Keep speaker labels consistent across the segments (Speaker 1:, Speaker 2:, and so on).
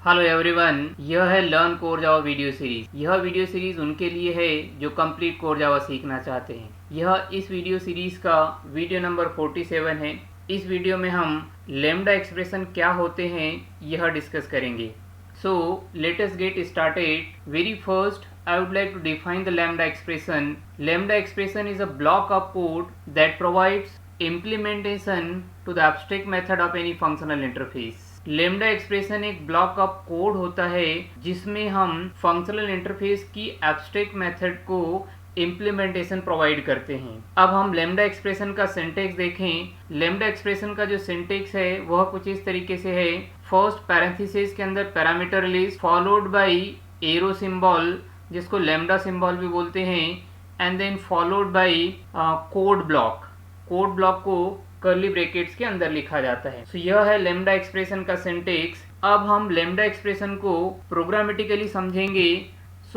Speaker 1: Hello everyone, यह है learn core Java video series. यह वीडियो सीरीज उनके लिए है जो कंप्लीट कोर जावा सीखना चाहते हैं। यह इस वीडियो सीरीज का वीडियो नंबर 47 है। इस वीडियो में हम लैम्डा एक्सप्रेशन क्या होते हैं यह डिस्कस करेंगे। So let us get started. Very first I would like to define the lambda expression. Lambda expression is a block of code that provides implementation to the abstract method of any functional interface. Lambda expression एक block of code होता है जिसमें हम functional interface की abstract method को implementation provide करते हैं। अब हम लैम्डा एक्सप्रेशन का सिंटैक्स देखें। लैम्डा एक्सप्रेशन का जो सिंटैक्स है वह कुछ इस तरीके से है। फर्स्ट पैरेंथेसिस के अंदर parameter list followed by arrow symbol जिसको लैम्डा सिंबल भी बोलते हैं, and then followed by code block. Code block को कर्ली ब्रैकेट्स के अंदर लिखा जाता है। यह है लैम्डा एक्सप्रेशन का सिंटैक्स। अब हम लैम्डा एक्सप्रेशन को प्रोग्रामेटिकली समझेंगे।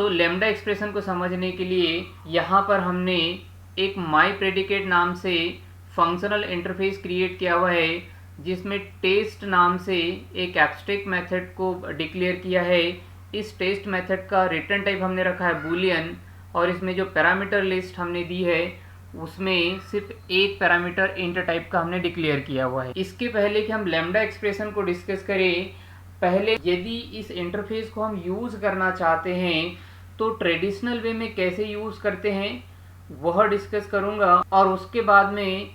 Speaker 1: लैम्डा एक्सप्रेशन को समझने के लिए यहाँ पर हमने एक माई प्रेडिकेट नाम से फंक्शनल इंटरफेस क्रिएट किया हुआ है जिसमें टेस्ट नाम से एक एब्स्ट्रैक्ट मेथड को डिक्लेयर किया है। इस टेस्ट मेथड का रिटर्न टाइप हमने रखा है बूलियन, और इसमें जो पैरामीटर लिस्ट हमने दी है उसमें सिर्फ एक पैरामीटर इंट टाइप का हमने डिक्लेयर किया हुआ है। इसके पहले कि हम लैम्डा एक्सप्रेशन को डिस्कस करें, पहले यदि इस इंटरफेस को हम यूज़ करना चाहते हैं तो ट्रेडिशनल वे में कैसे यूज़ करते हैं वह डिस्कस करूंगा, और उसके बाद में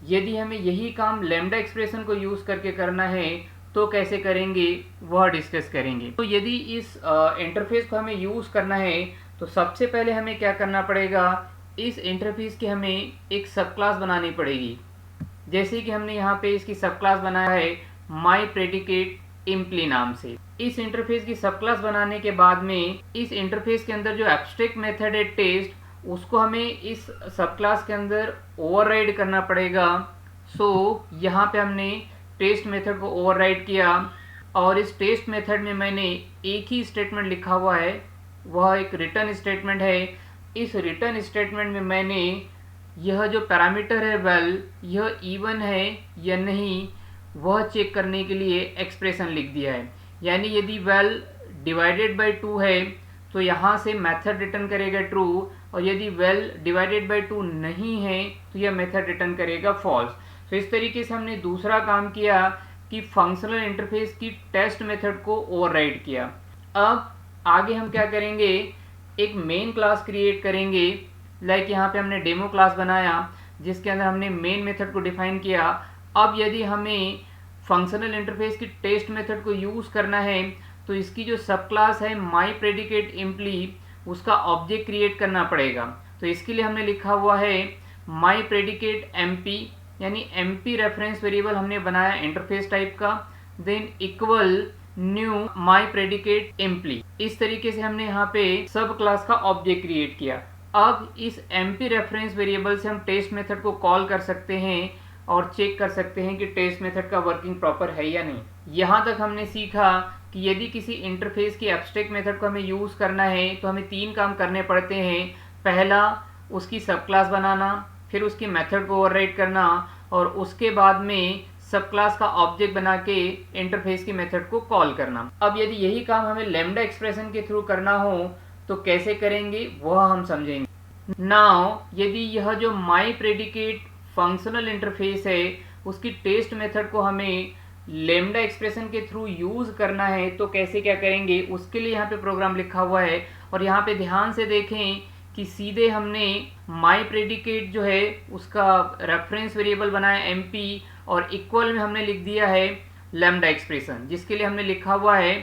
Speaker 1: यदि हमें यही काम लैम्डा एक्सप्रेशन को यूज़ करके करना है तो कैसे करेंगे वह डिस्कस करेंगे। तो यदि इस इंटरफेस को हमें यूज़ करना है तो सबसे पहले हमें क्या करना पड़ेगा, इस इंटरफेस की हमें एक सब क्लास बनानी पड़ेगी। जैसे कि हमने यहाँ पे इसकी सब क्लास बनाया है माई प्रेडिकेट इम्प्ली नाम से। इस इंटरफेस की सब क्लास बनाने के बाद में इस इंटरफेस के अंदर जो एब्स्ट्रैक्ट मेथड है टेस्ट, उसको हमें इस सब क्लास के अंदर ओवरराइड करना पड़ेगा। यहाँ पे हमने टेस्ट मेथड को ओवरराइड किया, और इस टेस्ट मेथड में मैंने एक ही स्टेटमेंट लिखा हुआ है, वह एक रिटर्न स्टेटमेंट है। इस रिटर्न स्टेटमेंट में मैंने यह जो पैरामीटर है वेल यह इवन है या नहीं वह चेक करने के लिए एक्सप्रेशन लिख दिया है। यानी यदि वेल डिवाइडेड बाय 2 है तो यहाँ से मेथड रिटर्न करेगा ट्रू, और यदि वेल डिवाइडेड बाय 2 नहीं है तो यह मेथड रिटर्न करेगा फॉल्स। इस तरीके से हमने दूसरा काम किया कि फंक्शनल इंटरफेस की टेस्ट मेथड को ओवरराइड किया। अब आगे हम क्या करेंगे, एक मेन क्लास क्रिएट करेंगे। लाइक यहाँ पे हमने डेमो क्लास बनाया जिसके अंदर हमने मेन मेथड को डिफाइन किया। अब यदि हमें फंक्शनल इंटरफेस की टेस्ट मेथड को यूज़ करना है तो इसकी जो सब क्लास है माई प्रेडिकेट इम्प्ली, उसका ऑब्जेक्ट क्रिएट करना पड़ेगा। तो इसके लिए हमने लिखा हुआ है माई प्रेडिकेट एमपी, यानी एमपी रेफरेंस वेरिएबल हमने बनाया इंटरफेस टाइप का, than equal knew my predicate इम्प्ली। इस तरीके से हमने यहाँ पे सब क्लास का ऑब्जेक्ट क्रिएट किया। अब इस एमपी रेफरेंस वेरिएबल से हम टेस्ट मेथड को कॉल कर सकते हैं और चेक कर सकते हैं कि टेस्ट मेथड का वर्किंग प्रॉपर है या नहीं। यहाँ तक हमने सीखा कि यदि किसी इंटरफेस की एब्स्ट्रैक्ट मेथड को हमें यूज़ करना है तो हमें 3 काम करने पड़ते हैं। पहला, उसकी सब क्लास बनाना, फिर उसकी मेथड को ओवरराइड करना, और उसके बाद में सब क्लास का ऑब्जेक्ट बना के इंटरफेस की मेथड को कॉल करना। अब यदि यही काम हमें लैम्डा एक्सप्रेशन के थ्रू करना हो तो कैसे करेंगे वह हम समझेंगे। नाउ यदि यह जो माई प्रेडिकेट फंक्शनल इंटरफेस है उसकी टेस्ट मेथड को हमें लैम्डा एक्सप्रेशन के थ्रू यूज़ करना है तो कैसे क्या करेंगे, उसके लिए यहाँ पे प्रोग्राम लिखा हुआ है। और यहाँ पे ध्यान से देखें कि सीधे हमने माई प्रेडिकेट जो है उसका रेफरेंस वेरिएबल बनाया एमपी, और इक्वल में हमने लिख दिया है लैम्डा एक्सप्रेशन, जिसके लिए हमने लिखा हुआ है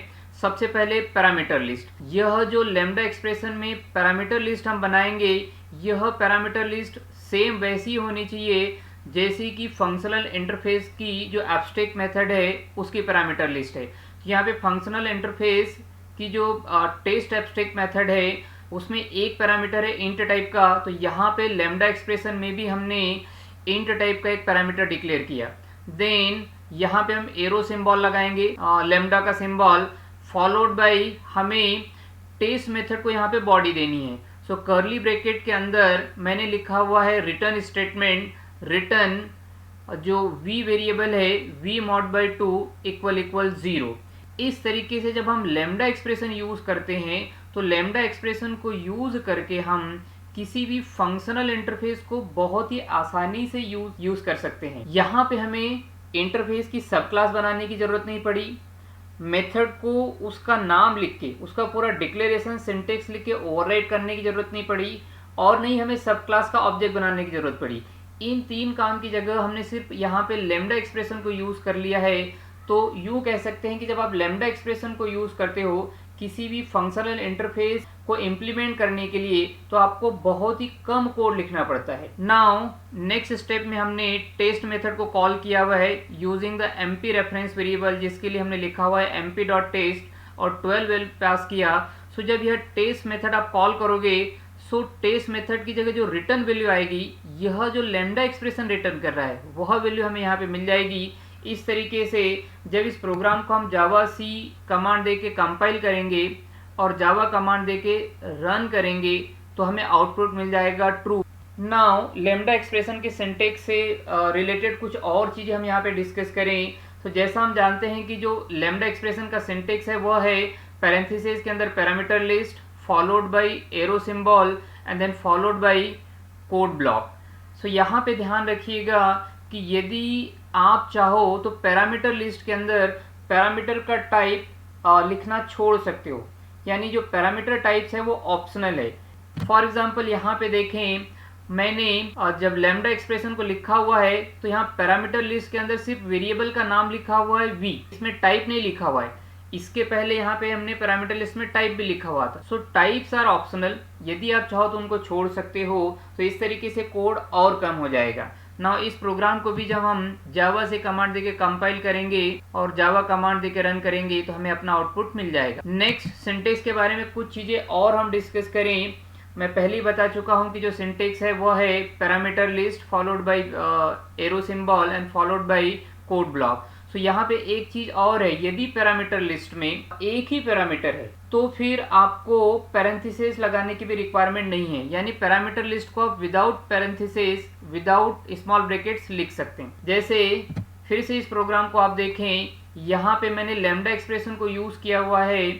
Speaker 1: सबसे पहले पैरामीटर लिस्ट। यह जो लैम्डा एक्सप्रेशन में पैरामीटर लिस्ट हम बनाएंगे, यह पैरामीटर लिस्ट सेम वैसी होनी चाहिए जैसी कि फंक्शनल इंटरफेस की जो एब्स्ट्रैक्ट मेथड है उसकी पैरामीटर लिस्ट है। यहाँ पे फंक्शनल इंटरफेस की जो टेस्ट एब्स्ट्रैक्ट मेथड है उसमें एक पैरामीटर है इंट टाइप का, तो यहाँ पे लैम्डा एक्सप्रेशन में भी हमने इंट टाइप का एक पैरामीटर डिक्लेयर किया। देन यहाँ पे हम एरो सिंबल लगाएंगे लैम्डा का सिंबल, फॉलोड बाय हमें टेस्ट मेथड को यहाँ पे बॉडी देनी है। कर्ली ब्रैकेट के अंदर मैंने लिखा हुआ है रिटर्न स्टेटमेंट, रिटर्न जो v वेरिएबल है v mod by 2 इक्वल 0। इस तरीके से जब हम लैम्डा एक्सप्रेशन यूज करते हैं तो लैम्डा एक्सप्रेशन को यूज करके हम किसी भी फंक्शनल इंटरफेस को बहुत ही आसानी से यूज कर सकते हैं। यहाँ पे हमें इंटरफेस की सब क्लास बनाने की जरूरत नहीं पड़ी, मेथड को उसका नाम लिख के उसका पूरा डिक्लेरेशन सिंटेक्स लिख के ओवरराइट करने की जरूरत नहीं पड़ी, और नहीं हमें सब क्लास का ऑब्जेक्ट बनाने की जरूरत पड़ी। इन तीन काम की जगह हमने सिर्फ यहाँ पे लैम्डा एक्सप्रेशन को यूज कर लिया है। तो यूं कह सकते हैं कि जब आप लैम्डा एक्सप्रेशन को यूज करते हो किसी भी फंक्शनल इंटरफेस को इम्प्लीमेंट करने के लिए तो आपको बहुत ही कम कोड लिखना पड़ता है। नाउ नेक्स्ट स्टेप में हमने टेस्ट मेथड को कॉल किया हुआ है using the MP reference variable, जिसके लिए हमने लिखा हुआ है mp.test और 12 वैल्यू पास किया। सो जब यह टेस्ट मेथड आप कॉल करोगे सो टेस्ट मेथड की जगह जो रिटर्न वैल्यू आएगी, यह जो लैम्डा एक्सप्रेशन रिटर्न कर रहा है वह वैल्यू हमें यहाँ पे मिल जाएगी। इस तरीके से जब इस प्रोग्राम को हम जावा सी कमांड देके कंपाइल करेंगे और जावा कमांड देके रन करेंगे तो हमें आउटपुट मिल जाएगा ट्रू। नाउ लैम्डा एक्सप्रेशन के सिंटेक्स से रिलेटेड कुछ और चीज़ें हम यहाँ पे डिस्कस करें। तो जैसा हम जानते हैं कि जो लैम्डा एक्सप्रेशन का सिंटेक्स है वह है पैरेंथेसिस के अंदर parameter list followed by arrow symbol and then followed by code block. So यहाँ पे ध्यान रखिएगा कि यदि आप चाहो तो पैरामीटर लिस्ट के अंदर पैरामीटर का टाइप लिखना छोड़ सकते हो, यानी जो पैरामीटर टाइप्स है वो ऑप्शनल है। फॉर एग्जांपल यहाँ पे देखें, मैंने जब लैम्डा एक्सप्रेशन को लिखा हुआ है तो यहाँ पैरामीटर लिस्ट के अंदर सिर्फ वेरिएबल का नाम लिखा हुआ है v, इसमें टाइप नहीं लिखा हुआ है। इसके पहले यहाँ पे हमने पैरामीटर लिस्ट में टाइप भी लिखा हुआ था। सो टाइप्स आर ऑप्शनल, यदि आप चाहो तो उनको छोड़ सकते हो। तो इस तरीके से कोड और कम हो जाएगा। नाउ इस प्रोग्राम को भी जब हम जावा से कमांड देके कंपाइल करेंगे और जावा कमांड देके रन करेंगे तो हमें अपना आउटपुट मिल जाएगा। नेक्स्ट सिंटेक्स के बारे में कुछ चीजें और हम डिस्कस करें। मैं पहले ही बता चुका हूं कि जो सिंटेक्स है वो है parameter list followed by arrow symbol and followed by code block. तो यहाँ पे एक चीज और है, यदि पैरामीटर लिस्ट में एक ही पैरामीटर है तो फिर आपको पैरेंथेसिस लगाने की भी रिक्वायरमेंट नहीं है, यानी पैरामीटर लिस्ट को आप without parenthesis without small brackets लिख सकते हैं। जैसे फिर से इस प्रोग्राम को आप देखें, यहाँ पे मैंने लैम्डा एक्सप्रेशन को यूज किया हुआ है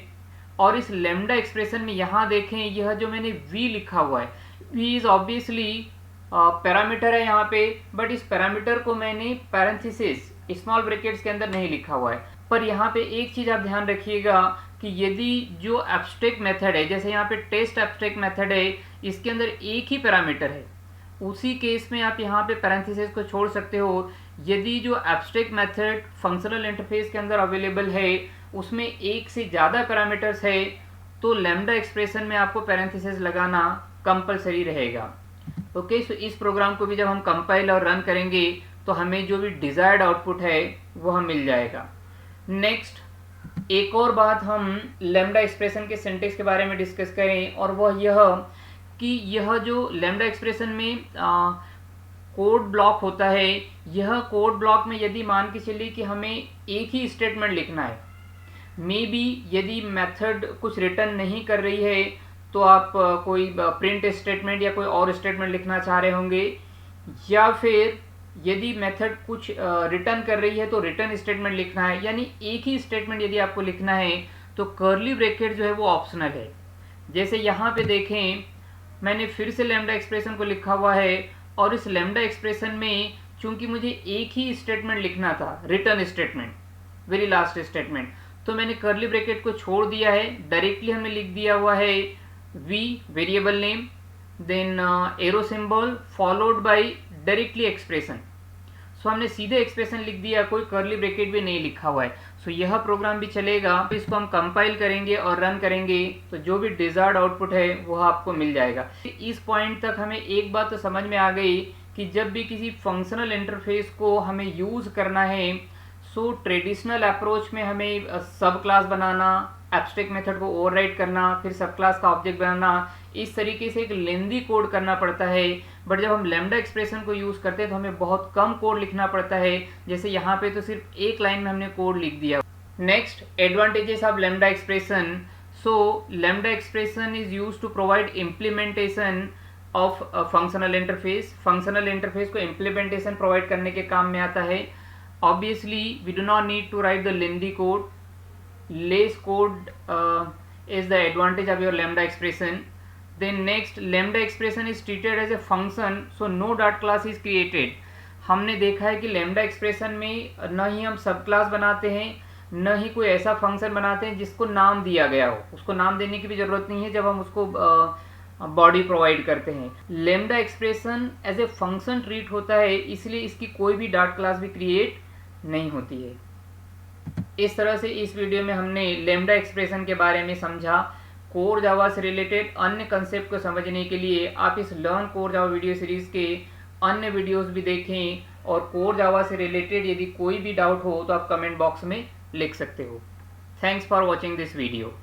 Speaker 1: और इस लैम्डा एक्सप्रेशन में यहाँ देखें यह जो मैंने v लिखा हुआ है, v इज ऑब्वियसली पैरामीटर है यहाँ पे, बट इस पैरामीटर को मैंने पैरेंथेसिस स्मॉल ब्रैकेट्स के अंदर नहीं लिखा हुआ है। पर यहाँ पे एक चीज आप ध्यान रखिएगा कि यदि जो एब्स्ट्रैक्ट मेथड है, जैसे यहाँ पे टेस्ट एब्स्ट्रैक्ट मेथड है, इसके अंदर एक ही पैरामीटर है, उसी केस में आप यहाँ पे पैरेंथेसिस को छोड़ सकते हो। यदि जो एब्स्ट्रैक्ट मेथड फंक्शनल इंटरफेस के अंदर अवेलेबल है उसमें एक से ज़्यादा पैरामीटर्स है तो लैम्डा एक्सप्रेशन में आपको पैरेंथेसिस लगाना कंपलसरी रहेगा। ओके, सो इस प्रोग्राम को भी जब हम कंपाइल और रन करेंगे तो हमें जो भी डिजायर्ड आउटपुट है वह मिल जाएगा। नेक्स्ट एक और बात हम लैम्डा एक्सप्रेशन के सिंटेक्स के बारे में डिस्कस करें, और वह यह कि यह जो लैम्डा एक्सप्रेशन में कोड ब्लॉक होता है, यह कोड ब्लॉक में यदि मान के चलिए कि हमें एक ही स्टेटमेंट लिखना है, मे बी यदि मेथड कुछ रिटर्न नहीं कर रही है तो आप कोई प्रिंट स्टेटमेंट या कोई और स्टेटमेंट लिखना चाह रहे होंगे, या फिर यदि मेथड कुछ रिटर्न कर रही है तो रिटर्न स्टेटमेंट लिखना है, यानी एक ही स्टेटमेंट यदि आपको लिखना है तो कर्ली ब्रैकेट जो है वो ऑप्शनल है। जैसे यहाँ पे देखें, मैंने फिर से लैम्डा एक्सप्रेशन को लिखा हुआ है और इस लैम्डा एक्सप्रेशन में चूंकि मुझे एक ही स्टेटमेंट लिखना था, return statement, very last statement, तो मैंने कर्ली ब्रैकेट को छोड़ दिया है। डायरेक्टली हमने लिख दिया हुआ है v variable name, then arrow symbol followed by directly expression. So हमने सीधे एक्सप्रेशन लिख दिया, कोई कर्ली ब्रैकेट भी नहीं लिखा हुआ है। सो यह प्रोग्राम भी चलेगा। इसको हम कंपाइल करेंगे और रन करेंगे तो जो भी डिजायर्ड आउटपुट है वह आपको मिल जाएगा। इस पॉइंट तक हमें एक बात तो समझ में आ गई कि जब भी किसी फंक्शनल इंटरफेस को हमें यूज करना है, सो ट्रेडिशनल अप्रोच में हमें सब क्लास बनाना, एब्स्ट्रैक्ट मेथड को ओवरराइड करना, फिर सब क्लास का ऑब्जेक्ट बनाना, इस तरीके से एक लेंदी कोड करना पड़ता है। बट जब हम लैम्डा एक्सप्रेशन को यूज करते हैं तो हमें बहुत कम कोड लिखना पड़ता है। जैसे यहाँ पे तो सिर्फ एक लाइन में हमने कोड लिख दिया। Next, advantages of lambda expression. So lambda expression is used to provide implementation of functional interface. Functional interface को इम्प्लीमेंटेशन प्रोवाइड करने के काम में आता है। Obviously, we do not need to write the lengthy code. less code is the advantage of your lambda expression. Then next, lambda expression is treated as a function, so no dot class is created. हमने देखा है कि lambda expression में न ही हम सब class बनाते हैं, न ही कोई ऐसा फंक्शन बनाते हैं जिसको नाम दिया गया हो। उसको नाम देने की भी ज़रूरत नहीं है जब हम उसको बॉडी प्रोवाइड करते हैं। Lambda expression as a function treat होता है, इसलिए इसकी कोई भी डॉट क्लास भी क्रिएट नहीं होती है। इस तरह से इस वीडियो में हमने लैम्डा एक्सप्रेशन के बारे में समझा। कोर जावा से रिलेटेड अन्य कंसेप्ट को समझने के लिए आप इस learn core Java video series के अन्य वीडियोस भी देखें, और कोर जावा से रिलेटेड यदि कोई भी डाउट हो तो आप कमेंट बॉक्स में लिख सकते हो। Thanks for watching this video.